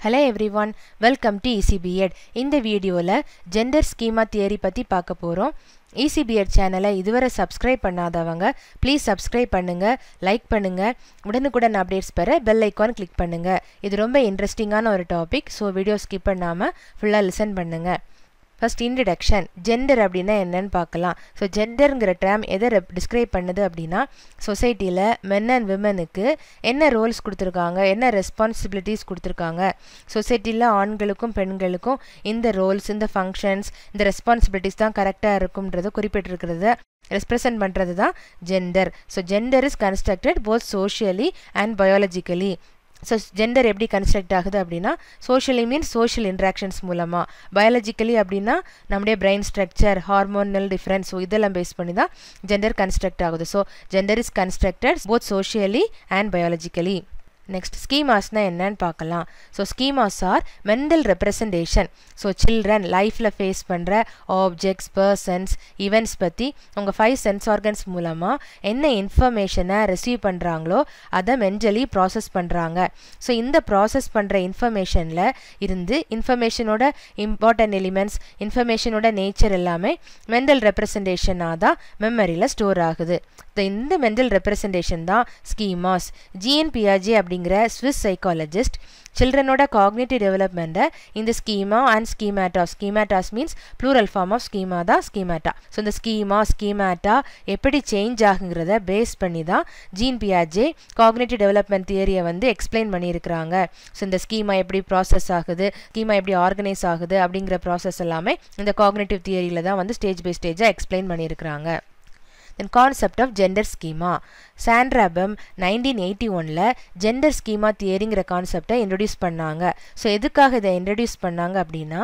Hello everyone, welcome to ECBEd. இந்த வீடியோல gender schema theory பத்தி பார்க்க போறோம். ECBEd சேனலை இதுவரை subscribe பண்ணாதவங்க please subscribe பண்ணுங்க, லைக் பண்ணுங்க, உடனுக்குடன் அப்டேட்ஸ் பெற bell icon click பண்ணுங்க. இது ரொம்ப இன்ட்ரெஸ்டிங்கான ஒரு டாபிக், so வீடியோ skip பண்ணாம ஃபுல்லா listen பண்ணுங்க. First introduction, gender அப்படினா என்னன்னு பார்க்கலாம். So genderங்கிற term எதை describe பண்ணுது அப்படினா சொசைட்டில men and womenக்கு என்ன ரோல்ஸ் கொடுத்திருக்காங்க, என்ன ரெஸ்பான்சிபிலிட்டிஸ் கொடுத்திருக்காங்க, சொசைட்டில ஆண்களுக்கும் பெண்களுக்கும் இந்த ரோல்ஸ், இந்த ஃபங்க்ஷன்ஸ், இந்த ரெஸ்பான்சிபிலிட்டிஸ் தான் கரெக்டா இருக்கும்ன்றத குறிப்பிட்டிருக்கிறது represent பண்றது தான் gender. So gender is constructed both socially and biologically. So gender எப்படி construct ஆகுது அப்படினா socially means social interactions மூலமா, biologically அப்படினா நம்முடைய brain structure, hormonal difference, so இதெல்லாம் பேஸ் பண்ணி தான் gender construct ஆகுது. So gender is constructed both socially and biologically. Next, schemas na என்னன்னு பார்க்கலாம். So schemas are mental representation. So children lifeல face பண்ற objects, persons, events பத்தி உங்க 5 sense organs மூலமா என்ன informationஐ receive பண்றாங்களோ அத mentally process பண்றாங்க. So இந்த process பண்ற informationல இருந்து informationோட important elements, informationோட nature எல்லாமே mental representation ஆதான் memoryல store ஆகுது. இந்த mental representation தான் schemas. Jean Piaget அப்படிங்கிற Swiss psychologist childrenோட cognitive development இந்த schema and schemata, schematas means plural form of schema தான் schemata. So இந்த schema, schemata எப்படி change ஆகுங்கிறத பேஸ் பண்ணி தான் Jean Piaget cognitive development theory வந்து explain பண்ணியிருக்கிறாங்க. So இந்த schema எப்படி process ஆகுது, schema எப்படி organize ஆகுது அப்படிங்கிற process எல்லாமே இந்த cognitive theoryல தான் வந்து stage by stage explain பண்ணியிருக்கிறாங்க. Then concept of gender schema. Sandra Bem 1981ல gender schema theoryங்கிற கான்செப்டை இன்ட்ரோடியூஸ் பண்ணாங்க. ஸோ எதுக்காக இதை இன்ட்ரோடியூஸ் பண்ணாங்க அப்படின்னா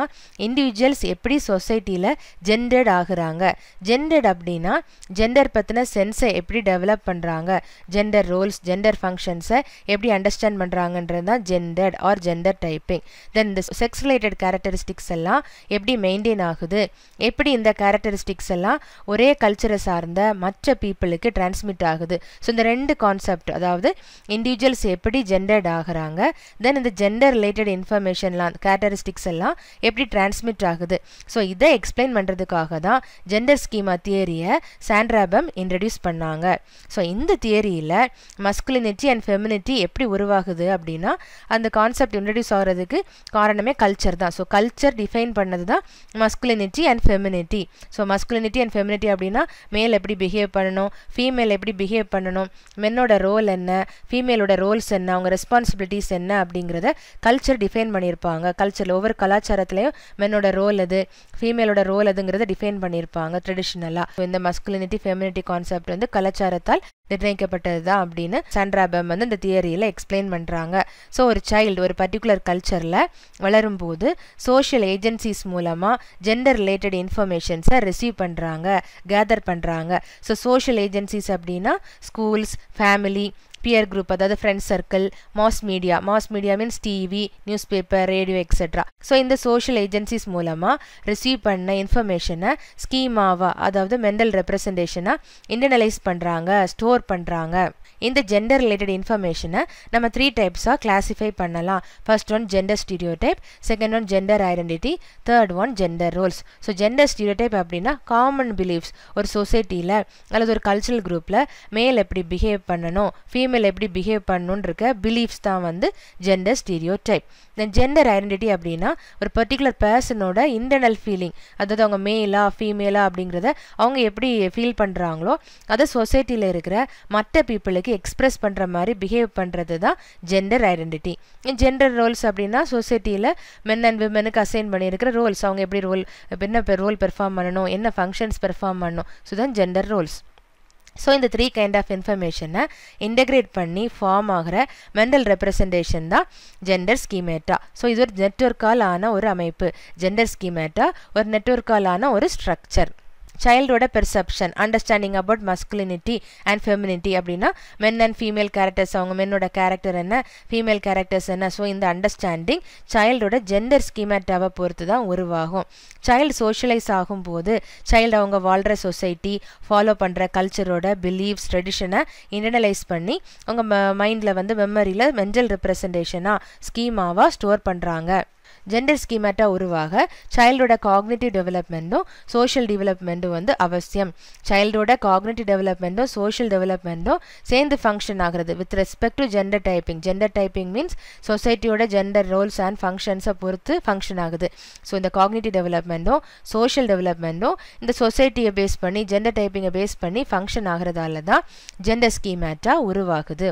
இண்டிவிஜுவல்ஸ் எப்படி சொசைட்டியில் ஜெண்டர்ட் ஆகுறாங்க, ஜெண்டர்ட் அப்படின்னா ஜெண்டர் பற்றின சென்ஸை எப்படி டெவலப் பண்ணுறாங்க, ஜெண்டர் ரோல்ஸ், ஜெண்டர் ஃபங்க்ஷன்ஸை எப்படி அண்டர்ஸ்டாண்ட் பண்ணுறாங்கன்றது தான் ஜெண்டர்ட் ஆர் ஜெண்டர் டைப்பிங். தென் இந்த செக்ஸ் ரிலேட்டட் கேரக்டரிஸ்டிக்ஸ் எல்லாம் எப்படி மெயின்டைன் ஆகுது, எப்படி இந்த கேரக்டரிஸ்டிக்ஸ் எல்லாம் ஒரே கல்ச்சரை சார்ந்த மற்ற பீப்புளுக்கு டிரான்ஸ்மிட் ஆகுது. ஸோ இந்த ரெண்டு கான்செப்ட், அதாவது இண்டிவிஜுவல்ஸ் எப்படி ஜெண்டர்ட் ஆகுறாங்க, தென் இந்த ஜெண்டர் ரிலேட்டட் இன்ஃபர்மேஷன்லாம் கேரக்டரிஸ்டிக்ஸ் எல்லாம் எப்படி டிரான்ஸ்மிட் ஆகுது, ஸோ இதை எக்ஸ்பிளைன் பண்ணுறதுக்காக தான் ஜெண்டர் ஸ்கீமா தியரியை சாண்ட்ரா பெம் இன்ட்ரடியூஸ் பண்ணாங்க. ஸோ இந்த தியரியில் மஸ்குலினிட்டி அண்ட் ஃபெமினிட்டி எப்படி உருவாகுது அப்படின்னா அந்த கான்செப்ட் இன்ட்ரடியூஸ் ஆகிறதுக்கு காரணமே கல்ச்சர் தான். ஸோ கல்ச்சர் டிஃபைன் பண்ணது தான் masculinity and femininity. So masculinity and femininity அப்படின்னா மேல் எப்படி பிஹேவ் பண்ணணும், ஃபீமேல் எப்படி பிஹேவ் பண்ணணும், மென்னோட ரோல் என்ன, ஃபீமேலோட ரோல்ஸ் என்ன, அவங்க ரெஸ்பான்சிபிலிட்டிஸ் என்ன அப்படிங்கிறத கல்ச்சர் டிஃபைன் பண்ணியிருப்பாங்க. கல்ச்சரில் ஒவ்வொரு கலாச்சாரத்துலேயும் மென்னோட ரோல் எது, ஃபீமேலோட ரோல் எதுங்கிறத டிஃபைன் பண்ணியிருப்பாங்க ட்ரெடிஷ்னலாக. இந்த மஸ்குலினிட்டி ஃபெமினிட்டி கான்செப்ட் வந்து கலாச்சாரத்தால் நிர்ணயிக்கப்பட்டது தான் அப்படின்னு சாண்ட்ரா பெம் வந்து இந்த தியரியில் எக்ஸ்பிளைன் பண்ணுறாங்க. ஸோ ஒரு சைல்டு ஒரு பர்டிகுலர் கல்ச்சரில் வளரும்போது சோஷியல் ஏஜென்சிஸ் மூலமாக ஜெண்டர் ரிலேட்டட் இன்ஃபர்மேஷன்ஸை ரிசீவ் பண்ணுறாங்க, கேதர் பண்ணுறாங்க. ஸோ சோஷியல் ஏஜென்சிஸ் அப்படின்னா ஸ்கூல்ஸ், ஃபேமிலி, பியர் குரூப், அதாவது friend circle, mass media means TV, news paper, radio etcetera. So இந்த சோஷியல் ஏஜென்சிஸ் மூலமாக ரிசீவ் பண்ண இன்ஃபர்மேஷனை ஸ்கீமாவா, அதாவது மெண்டல் ரெப்ரசன்டேஷனாக இன்டர்னலைஸ் பண்ணுறாங்க, ஸ்டோர் பண்ணுறாங்க. இந்த ஜெண்டர் ரிலேட்டட் இன்ஃபர்மேஷனை நம்ம 3 டைப்ஸாக கிளாஸிஃபை பண்ணலாம். First one gender stereotype, second one gender identity, third one gender Rolle's. So gender stereotype அப்படின்னா காமன் பிலீஃப்ஸ், ஒரு சொசைட்டியில் அல்லது ஒரு கல்ச்சரல் குரூப்பில் மேல் எப்படி பிஹேவ் பண்ணணும், ஃபீமேல் எப்படி பிஹேவ் பண்ணணுன்னு இருக்க பிலீஃப்ஸ் தான் வந்து ஜெண்டர் ஸ்டீரியோடைப். தென் ஜெண்டர் ஐடென்டிட்டி அப்படின்னா ஒரு பர்டிகுலர் பர்சனோட இன்டர்னல் ஃபீலிங், அதாவது அவங்க மேலா ஃபீமேலா அப்படிங்கிறத அவங்க எப்படி ஃபீல் பண்ணுறாங்களோ அதை சொசைட்டியில் இருக்கிற மற்ற பீப்புளுக்கு எக்ஸ்பிரஸ் பண்ணுற மாதிரி பிஹேவ் பண்ணுறது தான் ஜெண்டர் ஐடென்டிட்டி. ஜெண்டர் ரோல்ஸ் அப்படின்னா சொசைட்டியில் மென் அண்ட் விமனுக்கு அசைன் பண்ணியிருக்கிற ரோல்ஸ், அவங்க எப்படி என்ன ரோல் பெர்ஃபார்ம் பண்ணணும், என்ன ஃபங்க்ஷன்ஸ் பெர்ஃபார்ம் பண்ணணும், ஸோ தான் ஜெண்டர் ரோல்ஸ். ஸோ இந்த 3 கைண்ட் ஆஃப் இன்ஃபர்மேஷனை இன்டெகிரேட் பண்ணி ஃபார்ம் ஆகிற மெண்டல் ரெப்ரசன்டேஷன் தான் ஜெண்டர் ஸ்கீமேட்டா. ஸோ இது ஒரு நெட்வொர்க்கால் ஆன ஒரு அமைப்பு. ஜெண்டர் ஸ்கீமேட்டா ஒரு நெட்வொர்க்கால் ஆன ஒரு ஸ்ட்ரக்சர். சைல்டோட perception understanding about masculinity and femininity அப்படின்னா மென் அண்ட் ஃபீமேல் கேரக்டர்ஸ் அவங்க மென்னோட கேரக்டர் என்ன ஃபீமேல் கேரக்டர்ஸ் என்ன ஸோ இந்த அண்டர்ஸ்டாண்டிங் சைல்டோட ஜெண்டர் ஸ்கீமாட்டாவை பொறுத்து தான் உருவாகும் சைல்டு சோஷியலைஸ் ஆகும்போது சைல்டு அவங்க வாழ்கிற சொசைட்டி ஃபாலோ பண்ணுற கல்ச்சரோட பிலீவ்ஸ் ட்ரெடிஷனை இன்டர்னலைஸ் பண்ணி அவங்க மைண்டில் வந்து மெமரியில் மென்டல் ரெப்ரசன்டேஷனாக ஸ்கீமாவாக ஸ்டோர் பண்ணுறாங்க ஜெண்டர் ஸ்கீமாட்டா உருவாக சைல்டோட காக்னிட்டிவ் டெவலப்மெண்ட்டும் சோஷியல் டெவலப்மெண்ட்டும் வந்து அவசியம் சைல்டோட காக்னிட்டிவ் டெவலப்மெண்ட்டும் சோஷியல் டெவலப்மெண்ட்டும் சேர்ந்து ஃபங்க்ஷன் ஆகிறது with respect to gender typing means சொசைட்டியோட ஜெண்டர் ரோல்ஸ் அண்ட் ஃபங்க்ஷன்ஸை பொறுத்து ஃபங்க்ஷன் ஆகுது ஸோ இந்த காக்னிட்டிவ் டெவலப்மெண்ட்டும் சோஷியல் டெவலப்மெண்ட்டும் இந்த சொசைட்டியை பேஸ் பண்ணி ஜெண்டர் டைப்பிங்கை பேஸ் பண்ணி ஃபங்க்ஷன் ஆகிறதால தான் ஜெண்டர் ஸ்கீமாட்டா உருவாகுது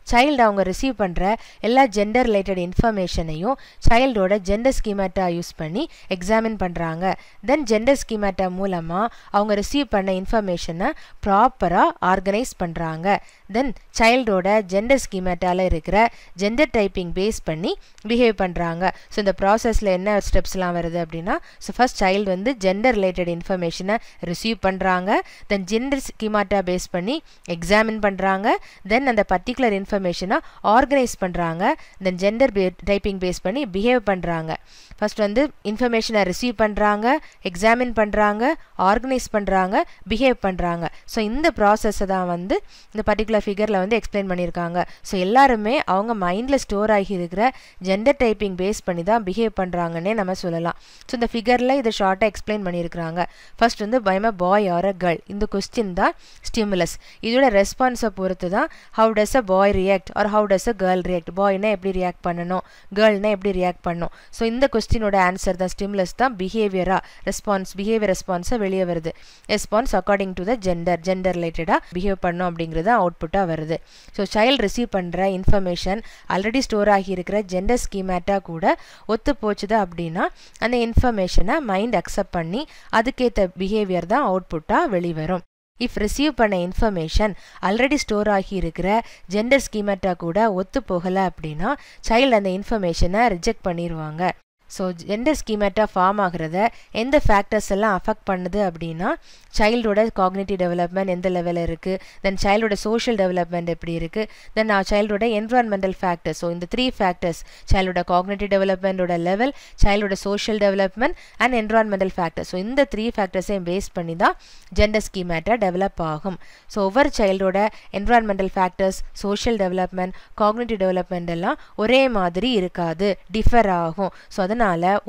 சைல்டு அவங்க ரிசீவ் பண்ணுற எல்லா gender related இன்ஃபர்மேஷனையும் சைல்டோட gender schemata use பண்ணி எக்ஸாமின் பண்ணுறாங்க தென் ஜெண்டர் ஸ்கீமாட்டா மூலமாக அவங்க ரிசீவ் பண்ண இன்ஃபர்மேஷனை ப்ராப்பராக ஆர்கனைஸ் பண்ணுறாங்க தென் சைல்டோட ஜெண்டர் ஸ்கீமாட்டாவில் இருக்கிற ஜெண்டர் டைப்பிங் பேஸ் பண்ணி பிஹேவ் பண்ணுறாங்க ஸோ இந்த ப்ராசஸில் என்ன ஸ்டெப்ஸ்லாம் வருது அப்படின்னா ஸோ ஃபர்ஸ்ட் சைல்டு வந்து ஜெண்டர் ரிலேட்டட் இன்ஃபர்மேஷனை ரிசீவ் பண்ணுறாங்க தென் ஜெண்டர் ஸ்கீமாட்டா பேஸ் பண்ணி எக்ஸாமின் பண்ணுறாங்க தென் அந்த பர்டிகுலர் இன்ஃபர்மேஷனை ஆர்கனைஸ் பண்ணுறாங்க தென் ஜெண்டர் டைப்பிங் பேஸ் பண்ணி பிஹேவ் பண்ணுறாங்க ஃபர்ஸ்ட் வந்து இன்ஃபர்மேஷனை ரிசீவ் பண்ணுறாங்க எக்ஸாமின் பண்ணுறாங்க ஆர்கனைஸ் பண்ணுறாங்க பிஹேவ் பண்ணுறாங்க ஸோ இந்த ப்ராசஸை தான் வந்து இந்த பர்டிகுலர் ஃபிகரில் வந்து எக்ஸ்பிளைன் பண்ணியிருக்காங்க ஸோ எல்லாருமே அவங்க மைண்டில் ஸ்டோர் ஆகி இருக்கிற ஜெண்டர் டைப்பிங் பேஸ் பண்ணி தான் பிஹேவ் பண்ணுறாங்கன்னே நம்ம சொல்லலாம் ஸோ இந்த ஃபிகரில் இதை ஷார்ட்டாக எக்ஸ்பிளைன் பண்ணியிருக்கிறாங்க ஃபர்ஸ்ட் வந்து பைம் a boy or a girl இந்த கொஸ்டின் தான் ஸ்டிமுலஸ் இதோட ரெஸ்பான்ஸை பொறுத்து தான் how does a boy react or how does a girl react பாய்னா எப்படி ரியாக்ட் பண்ணணும் கேர்ள்னா எப்படி ரியாக்ட் பண்ணணும் ஸோ இந்த கொஸ்டினோட ஆன்சர் தான் ஸ்டிமுலஸ் தான் பிஹேவியர் ரெஸ்பான்ஸை வெளியே வருது response according to the gender ரிலேட்டடாக பிஹேவ் பண்ணணும் அப்படிங்கிறது அவுட்புட்டாக வருது ஸோ சைல்டு ரிசீவ் பண்ணுற இன்ஃபர்மேஷன் ஆல்ரெடி ஸ்டோர் ஆகி இருக்கிற ஜெண்டர் ஸ்கீமாட்டா கூட ஒத்து போச்சுது அப்படின்னா அந்த இன்ஃபர்மேஷனை மைண்ட் அக்செப்ட் பண்ணி அதுக்கேற்ற பிஹேவியர் தான் அவுட்புட்டாக வெளிவரும் இஃப் ரிசீவ் பண்ண இன்ஃபர்மேஷன் ஆல்ரெடி ஸ்டோர் ஆகி இருக்கிற ஜெண்டர் ஸ்கீமாட்டா கூட ஒத்து போகலை அப்படின்னா சைல்டு அந்த இன்ஃபர்மேஷனை ரிஜெக்ட் பண்ணிடுவாங்க ஸோ ஜெண்டர் ஸ்கீமாட்டா ஃபார்ம் ஆகிறத எந்த ஃபேக்டர்ஸ் எல்லாம் அஃபெக்ட் பண்ணுது அப்படின்னா சைல்டோட காக்னிட்டிவ் டெவலப்மெண்ட் எந்த லெவலில் இருக்குது தென் சைல்டோட சோஷியல் டெவலப்மெண்ட் எப்படி இருக்குது தென் சைல்டோட என்விரான்மெண்டல் ஃபேக்டர்ஸ் ஸோ இந்த 3 ஃபேக்டர்ஸ் சைல்டோட காக்னிட்டிவ் டெவலப்மெண்டோட லெவல் சைல்டோட social development and environmental factors so இந்த 3 ஃபேக்டர்ஸையும் பேஸ் பண்ணி தான் ஜெண்டர் ஸ்கீமாட்டா டெவலப் ஆகும் ஸோ ஒவ்வொரு சைல்டோட environmental factors social development cognitive development எல்லாம் ஒரே மாதிரி இருக்காது டிஃபர் ஆகும் ஸோ அதனால்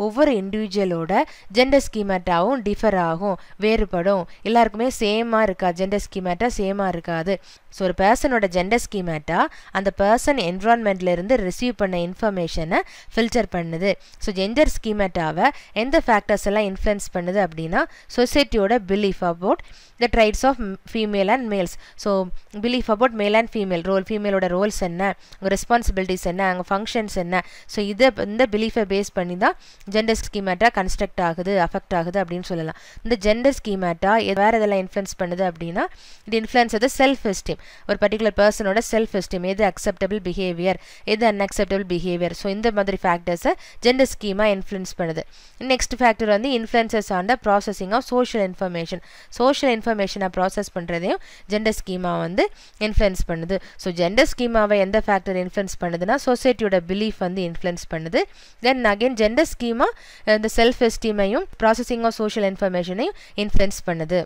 ஒவ்வொரு இண்டிவிஜுவலோட ஜெண்டர் ஸ்கீமாட்டாவும் டிஃபர் ஆகும் வேறுபடும் எல்லாருக்குமே சேமாக இருக்காது ஜெண்டர் ஸ்கீமாட்டா சேமாக இருக்காது ஸோ ஒரு பர்சனோட ஜெண்டர் ஸ்கீமாட்டா அந்த பர்சன் என்விரான்மெண்ட்லேருந்து ரிசீவ் பண்ண இன்ஃபர்மேஷனை ஃபில்டர் பண்ணுது ஸோ ஜெண்டர் ஸ்கீமாட்டாவை எந்த ஃபேக்டர்ஸ் எல்லாம் இன்ஃப்ளூயன்ஸ் பண்ணுது அப்படின்னா சொசைட்டியோட belief about the traits of female and males so belief about male and ஃபீமேலோட ரோல்ஸ் என்ன அவங்க ரெஸ்பான்சிபிலிட்டிஸ் என்ன அவங்க ஃபங்க்ஷன்ஸ் என்ன ஸோ இந்த பிலீஃபை பேஸ் பண்ணி தான் ஜெண்டர் ஸ்கீமாட்டா கன்ஸ்ட்ரக்ட் ஆகுது அஃபெக்ட் ஆகுது அப்படின்னு சொல்லலாம் இந்த ஜெண்டர் ஸ்கீமாட்டா வேறு எதெல்லாம் இன்ஃப்ளூயன்ஸ் பண்ணுது அப்படின்னா இது இன்ஃப்ளூயன்ஸ் அது செல்ஃப் எஸ்டீம் ஒரு பர்டிகுலர் பர்சனோட செல்ஃப் எஸ்டீம் எது அக்செப்டபிள் பிஹேவியர் எது அன்அக்செப்டபிள் பிஹேவியர் ஸோ இந்த மாதிரி ஃபேக்டர்ஸை ஜெண்டர் ஸ்கீமா இன்ஃப்ளூயன்ஸ் பண்ணுது நெக்ஸ்ட் ஃபேக்டர் வந்து influences on the processing of social இன்ஃபர்மேஷனை ப்ராசஸ் பண்ணுறதையும் ஜெண்டர் ஸ்கீமா வந்து இன்ஃப்ளூயன்ஸ் பண்ணுது ஸோ ஜெண்டர் ஸ்கீமாவை எந்த ஃபேக்டர் இன்ஃப்ளூயன்ஸ் பண்ணுதுன்னா சொசைட்டியோட பிலீஃப் வந்து இன்ஃப்ளூயன்ஸ் பண்ணுது தென் அகெயின் ஜெண்டர் ஸ்கீமா இந்த செல்ஃப் எஸ்டீமையும் ப்ராசஸிங் ஆஃப் சோஷியல் இன்ஃபர்மேஷனையும் இன்ஃப்ளூயன்ஸ் பண்ணுது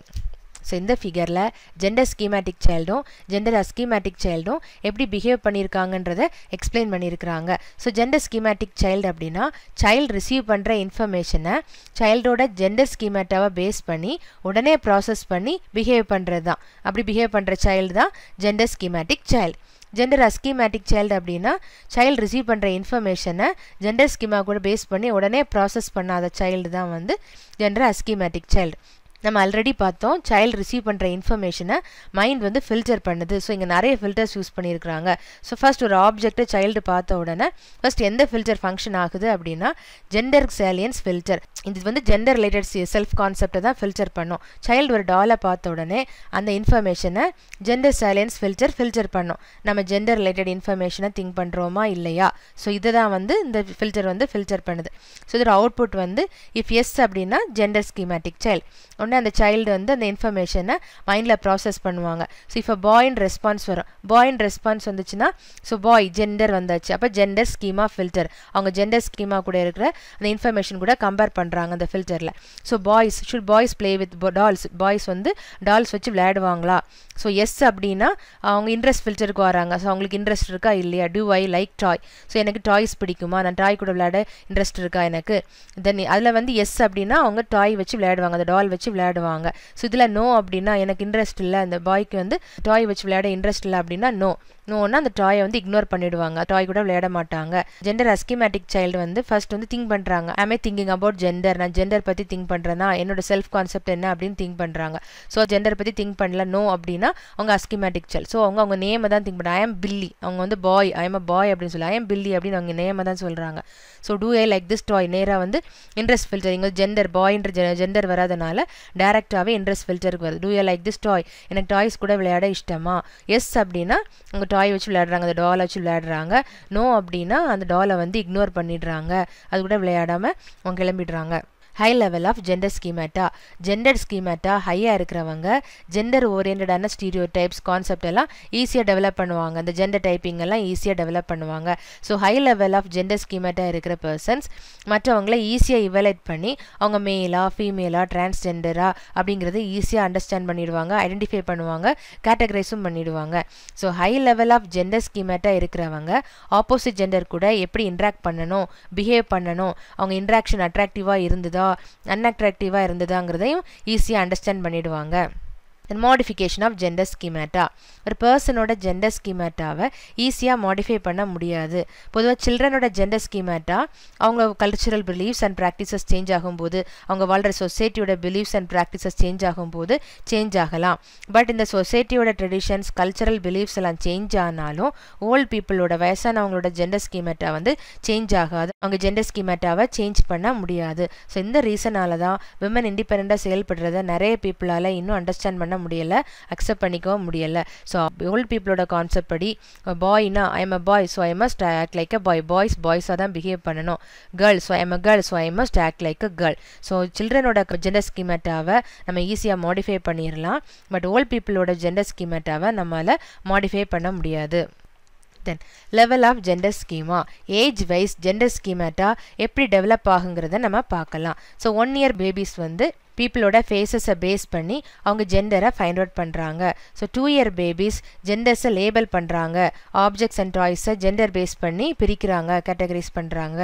ஸோ இந்த ஃபிகரில் ஜெண்டர் ஸ்கீமேட்டிக் சைல்டும் ஜெண்டர் அஸ்கீமேட்டிக் சைல்டும் எப்படி பிஹேவ் பண்ணியிருக்காங்கன்றதை எக்ஸ்பிளைன் பண்ணியிருக்கிறாங்க ஸோ ஜெண்டர் ஸ்கீமேட்டிக் சைல்டு அப்படின்னா சைல்டு ரிசீவ் பண்ணுற இன்ஃபர்மேஷனை சைல்டோட ஜெண்டர் ஸ்கீமேட்டாவை பேஸ் பண்ணி உடனே ப்ராசஸ் பண்ணி பிஹேவ் பண்ணுறது தான் அப்படி பிஹேவ் பண்ணுற சைல்டு தான் gender schematic child gender aschematic child அப்படின்னா சைல்டு ரிசீவ் பண்ணுற இன்ஃபர்மேஷனை ஜெண்டர் ஸ்கீமா கூட பேஸ் பண்ணி உடனே ப்ராசஸ் பண்ணாத சைல்டு தான் வந்து ஜெண்டர் அஸ்கீமேட்டிக் சைல்டு நம்ம ஆல்ரெடி பார்த்தோம் சைல்டு ரிசீவ் பண்ணுற இன்ஃபர்மேஷனை மைண்ட் வந்து ஃபில்டர் பண்ணுது ஸோ இங்கே நிறைய ஃபில்டர்ஸ் யூஸ் பண்ணியிருக்கிறாங்க ஸோ ஃபர்ஸ்ட் ஒரு ஆப்ஜெக்ட்டை சைல்டு பார்த்த உடனே ஃபர்ஸ்ட் எந்த ஃபில்டர் ஃபங்க்ஷன் ஆகுது அப்படின்னா ஜெண்டர் சேலியன்ஸ் ஃபில்டர் இது வந்து ஜெண்டர் ரிலேட்டட் செல்ஃப் கான்செப்டை தான் ஃபில்டர் பண்ணும் சைல்டு ஒரு டாலை பார்த்த உடனே அந்த இன்ஃபர்மேஷனை ஜெண்டர் சேலியன்ஸ் ஃபில்டர் பண்ணும் நம்ம ஜெண்டர் ரிலேட்டட் இன்ஃபர்மேஷனை திங்க் பண்ணுறோமா இல்லையா ஸோ இதை தான் வந்து இந்த ஃபில்டர் வந்து ஃபில்டர் பண்ணுது ஸோ இதோட அவுட்புட் வந்து இஃப் எஸ் அப்படின்னா ஜெண்டர் ஸ்கீமேட்டிக் சைல்டு உடனே அந்த சைல்டு வந்து அந்த இன்ஃபர்மேஷனை மைண்டில் ப்ராசஸ் பண்ணுவாங்க. ஸோ இப்போ பாய்ன்னு ரெஸ்பான்ஸ் வரும். பாய்ன்னு ரெஸ்பான்ஸ் வந்துச்சுன்னா ஸோ பாய் ஜெண்டர் வந்தாச்சு. அப்போ ஜெண்டர் ஸ்கீமா ஃபில்டர் அவங்க ஜெண்டர் ஸ்கீமா கூட இருக்கிற அந்த இன்ஃபர்மேஷன் கூட கம்பேர் பண்ணுறாங்க அந்த ஃபில்டரில். So should boys play with dolls boys வந்து டால்ஸ் வச்சு விளையாடுவாங்களா? ஸோ எஸ் அப்படின்னா அவங்க இன்ட்ரெஸ்ட் ஃபில்டருக்கு வராங்க. ஸோ அவங்களுக்கு இன்ட்ரெஸ்ட் இருக்கா இல்லையா? Do I like toy? So எனக்கு டாய்ஸ் பிடிக்குமா, நான் டாய் கூட விளையாட இன்ட்ரெஸ்ட் இருக்கா எனக்கு? தென் அதில் வந்து எஸ் அப்படின்னா அவங்க டாய் வச்சு விளையாடுவாங்க, அந்த டால் வச்சு விளையாடுவாங்க. ஸோ இதில் நோ அப்படின்னா எனக்கு இன்ட்ரெஸ்ட் இல்லை, அந்த பாய்க்கு வந்து டாய் வச்சு விளையாட இன்ட்ரெஸ்ட் இல்லை அப்படின்னா நோன்னா அந்த டாயை வந்து இக்னோர் பண்ணிடுவாங்க, டாய் கூட விளையாட மாட்டாங்க. ஜெண்டர் அஸ்கிமேட்டிக் சைல்டு வந்து ஃபர்ஸ்ட் வந்து திங்க் பண்ணுறாங்க, ஐ திங்கிங் அபவுட் ஜெண்டர், நான் ஜெண்டர் பற்றி திங்க் பண்ணுறேன்னா என்னோட செல்ஃப் கான்செப்ட் என்ன அப்படின்னு திங்க் பண்ணுறாங்க. ஸோ ஜெண்டர் பற்றி திங்க் பண்ணல நோ அப்படின்னா அவங்க அஸ்கிமேட்டிக் சைல்டு. ஸோ அவங்க நேமை தான் திங்க் பண்ணுறாங்க. ஐ எம் பில்லி, அவங்க வந்து பாய், ஐ எம் அ பாய் அப்படின்னு சொல்லி ஐ எம் பில்லி அப்படின்னு அவங்க நேமை தான் சொல்கிறாங்க. So do I like this toy நேராக வந்து இன்ட்ரெஸ்ட் ஃபில்டர், இங்கே ஜெண்டர் பாய்ன்ற ஜெண்டர் வராதனால டேரெக்டாகவே இன்ட்ரெஸ்ட் ஃபில்டருக்கு வருது. Do I like this toy, எனக்கு டாய்ஸ் கூட விளையாட இஷ்டமா? எஸ் அப்படின்னா அவங்க டாய் வச்சு விளையாடுறாங்க, அந்த டாலை வச்சு விளையாடுறாங்க. நோ அப்படின்னா அந்த டாலை வந்து இக்னோர் பண்ணிடுறாங்க, அது கூட விளையாடாமல் அவங்க கிளம்பிடுறாங்க. High level of gender schemata. Gender schemata ஹையாக இருக்கிறவங்க ஜெண்டர் ஓரியன்டான ஸ்டீரியோ டைப்ஸ் கான்செப்ட் எல்லாம் ஈஸியாக டெவலப் பண்ணுவாங்க, அந்த ஜெண்டர் டைப்பிங் எல்லாம் ஈஸியாக டெவலப் பண்ணுவாங்க. So high level of gender schemata இருக்கிற பர்சன்ஸ் மற்றவங்கள ஈஸியாக இவலேட் பண்ணி அவங்க மேலா ஃபீமேலா டிரான்ஸ்ஜெண்டரா அப்படிங்கிறது ஈஸியாக அண்டர்ஸ்டாண்ட் பண்ணிடுவாங்க, ஐடென்டிஃபை பண்ணுவாங்க, கேட்டகரைஸும் பண்ணிடுவாங்க. So high level of gender schemata இருக்கிறவங்க ஆப்போசிட் ஜெண்டர் கூட எப்படி இன்ட்ராக்ட் பண்ணணும், பிஹேவ் பண்ணணும், அவங்க இன்ட்ராக்ஷன் அட்ராக்டிவாக இருந்ததா அன்அட்ராக்டிவாக இருந்ததாங்கிறதையும் ஈஸியாக அண்டர்ஸ்டாண்ட் பண்ணிடுவாங்க. Modification of gender schemata. ஒரு பர்சனோட ஜெண்டர் ஸ்கீமேட்டாவை ஈஸியாக மாடிஃபை பண்ண முடியாது. பொதுவாக சில்ட்ரனோட ஜெண்டர் ஸ்கீமேட்டா அவங்க cultural beliefs and practices change ஆகும்போது, அவங்க வாழ்கிற சொசைட்டியோட பிலீஃப்ஸ் அண்ட் ப்ராக்டிசஸ் சேஞ்ச் ஆகும்போது சேஞ்ச் ஆகலாம். பட் இந்த சொசைட்டியோட ட்ரெடிஷன்ஸ் கல்ச்சுரல் பிலீஃப்ஸ் எல்லாம் சேஞ்ச் ஆனாலும் ஓல்ட் பீப்புளோட வயசானவங்களோட ஜெண்டர் ஸ்கீமேட்டா வந்து சேஞ்ச் ஆகாது, அவங்க ஜெண்டர் ஸ்கீமேட்டாவை சேஞ்ச் பண்ண முடியாது. ஸோ இந்த ரீசனால தான் விமன் இண்டிபெண்டாக செயல்படுறத நிறைய பீப்புளால் இன்னும் அண்டர்ஸ்டாண்ட் பண்ண முடியலை, அக்செப்ட் பண்ணிக்கவும் முடியலை. ஸோ ஓல்ட் பீப்புளோட கான்செப்ட் படி பாய்னா I am a boy, so I must act like a boy, பாய்ஸாக தான் பிஹேவ் பண்ணணும். Girl, so I am a girl, so I must act like a girl. So சில்ட்ரனோட ஜெண்டர் ஸ்கீமேட்டாவை நம்ம ஈஸியாக மாடிஃபை பண்ணிடலாம், பட் ஓல்ட் பீப்புளோட ஜெண்டர் ஸ்கீமேட்டாவை நம்மளால் மாடிஃபை பண்ண முடியாது. Then level of gender schema. Age wise gender schemata எப்படி டெவலப் ஆகுங்கிறத நம்ம பார்க்கலாம். ஸோ 1 year பேபிஸ் வந்து பீப்புளோட ஃபேஸஸை பேஸ் பண்ணி அவங்க ஜெண்டரை ஃபைண்ட் அவுட் பண்ணுறாங்க. ஸோ 2 year பேபிஸ் ஜெண்டர்ஸை லேபிள் பண்ணுறாங்க, ஆப்ஜெக்ட்ஸ் அண்ட் டாய்ஸை ஜெண்டர் பேஸ் பண்ணி பிரிக்கிறாங்க, கேட்டகரைஸ் பண்ணுறாங்க.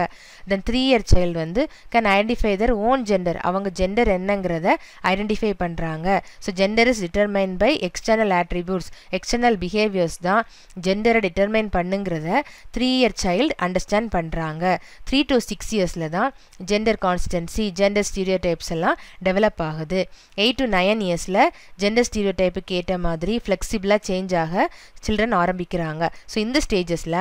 தென் 3 year சைல்டு வந்து can identify their own gender, அவங்க ஜெண்டர் என்னங்கிறத ஐடென்டிஃபை பண்ணுறாங்க. So gender is determine by external attributes, external behaviours தான் ஜெண்டரை டிட்டர்மைன் பண்ணுங்கிறத 3 year சைல்டு அண்டர்ஸ்டாண்ட் பண்ணுறாங்க. 3 to 6 years தான் gender constancy, gender stereotypes எல்லாம் டெவலப் ஆகுது. 8 to 9 yearsல ஜெண்டர் ஸ்டீரியோ டைப்புக்கு ஏற்ற மாதிரி ஃப்ளெக்சிபிளாக சேஞ்ச் ஆக சில்ட்ரன் ஆரம்பிக்கிறாங்க. ஸோ இந்த ஸ்டேஜஸில்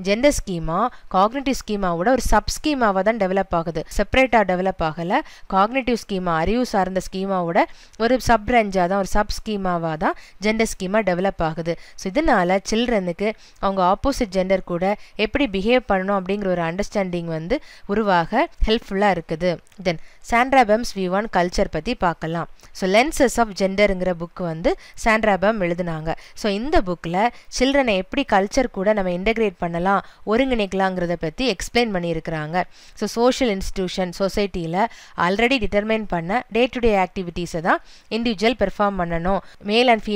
ஜெண்டர் ஸ்கீமா காக்னிட்டிவ் ஸ்கீமாவோட ஒரு சப் ஸ்கீமாவாக தான் டெவலப் ஆகுது, செப்பரேட்டாக டெவலப் ஆகலை. காக்னிட்டிவ் ஸ்கீமா அறிவு சார்ந்த ஸ்கீமாவோட ஒரு சப் பிரான்ச்சாக தான், ஒரு சப் ஸ்கீமாவாக தான் ஜெண்டர் ஸ்கீமா டெவலப் ஆகுது. ஸோ இதனால் சில்ட்ரனுக்கு அவங்க ஆப்போசிட் ஜெண்டர் கூட எப்படி பிஹேவ் பண்ணணும் அப்படிங்கிற ஒரு அண்டர்ஸ்டாண்டிங் வந்து உருவாக ஹெல்ப்ஃபுல்லாக இருக்குது. தென் Sandra Bem's view on culture பற்றி பார்க்கலாம். ஸோ லென்சஸ் ஆஃப் ஜெண்டருங்கிற புக் வந்து சாண்ட்ரா பெம் எழுதுனாங்க. ஸோ இந்த புக்கில் சில்ட்ரனை எப்படி கல்ச்சர் கூட நம்ம இன்டகிரேட் பண்ணலாம், ஒருங்கிணைக்கலாங்கிறத பற்றி எக்ஸ்பிளைன் பண்ணியிருக்கிறாங்க. ஸோ சோஷியல் இன்ஸ்டிடியூஷன் சொசைட்டியில் ஆல்ரெடி டிட்டர்மைன் பண்ண டே டு டே ஆக்டிவிட்டீஸை தான் இண்டிவிஜுவல் பெர்ஃபார்ம் பண்ணணும். மேல் அண்ட்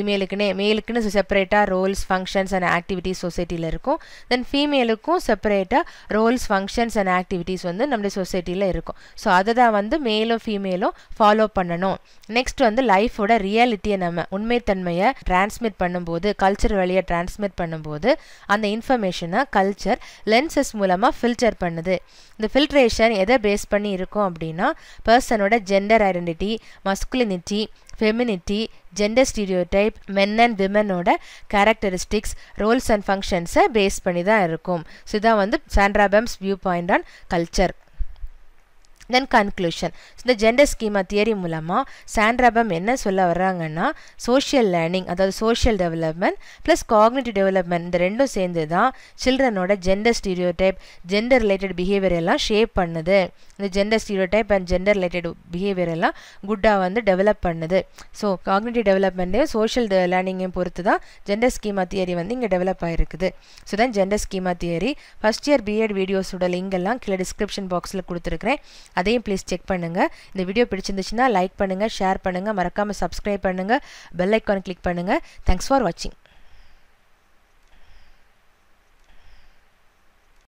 மேலுக்குன்னு செப்பரேட்டாக ரோல்ஸ் ஃபங்க்ஷன்ஸ் அண்ட் ஆக்டிவிட்டீஸ் சொசைட்டியில் இருக்கும். தென் ஃபீமேலுக்கும் செப்பரேட்டாக ரோல்ஸ் ஃபங்க்ஷன்ஸ் அண்ட் ஆக்டிவிட்டீஸ் வந்து நம்முடைய சொசைட்டியில் இருக்கும். ஸோ அதை தான் வந்து மேலும் ஃபீமேலும் ஃபாலோ பண்ணணும். நெக்ஸ்ட் வந்து லைஃபோட ரியாலிட்டியை நம்ம உண்மைத்தன்மையை டிரான்ஸ்மிட் பண்ணும்போது, கல்ச்சர் வழியாக டிரான்ஸ்மிட் பண்ணும்போது அந்த இன்ஃபர்மேஷனை கல்ச்சர் லென்சஸ் மூலமாக ஃபில்டர் பண்ணுது. இந்த ஃபில்ட்ரேஷன் எதை பேஸ் பண்ணி இருக்கும் அப்படின்னா பர்சனோட gender identity, masculinity, femininity, gender stereotype, men and விமனோட கேரக்டரிஸ்டிக்ஸ், ரோல்ஸ் அண்ட் ஃபங்க்ஷன்ஸை பேஸ் பண்ணி தான் இருக்கும். ஸோ இதான் வந்து Sandra Bem's view point on culture. Then conclusion. இந்த ஜெண்டர் ஸ்கீமா தியரி மூலமாக சாண்ட்ராபம் என்ன சொல்ல வர்றாங்கன்னா சோஷியல் லேர்னிங் அதாவது social development plus cognitive development இந்த ரெண்டும் சேர்ந்து தான் சில்ட்ரனோட gender stereotype gender related behaviour எல்லாம் ஷேப் பண்ணுது. இந்த gender stereotype and gender related behaviour எல்லாம் குட்டாக வந்து டெவலப் பண்ணுது. ஸோ காக்னிட்டிவ் டெவலப்மெண்ட்டையும் சோஷியல் லேர்னிங்கையும் பொறுத்து தான் ஜெண்டர் ஸ்கீமா தியரி வந்து இங்கே டெவலப் ஆகிருக்குது. ஸோ தான் gender schema theory. First year B Ed வீடியோஸோட லிங்க் எல்லாம் கீழே டிஸ்கிரிப்ஷன் பாக்ஸில் கொடுத்துருக்கிறேன். அதையும் ப்ளீஸ் செக் பண்ணுங்கள். இந்த வீடியோ பிடிச்சிருந்துச்சுன்னா லைக் பண்ணுங்கள், ஷேர் பண்ணுங்கள், மறக்காமல் சப்ஸ்கிரைப் பண்ணுங்கள், பெல் ஐக்கான் கிளிக் பண்ணுங்கள். தேங்க்ஸ் ஃபார் வாட்சிங்.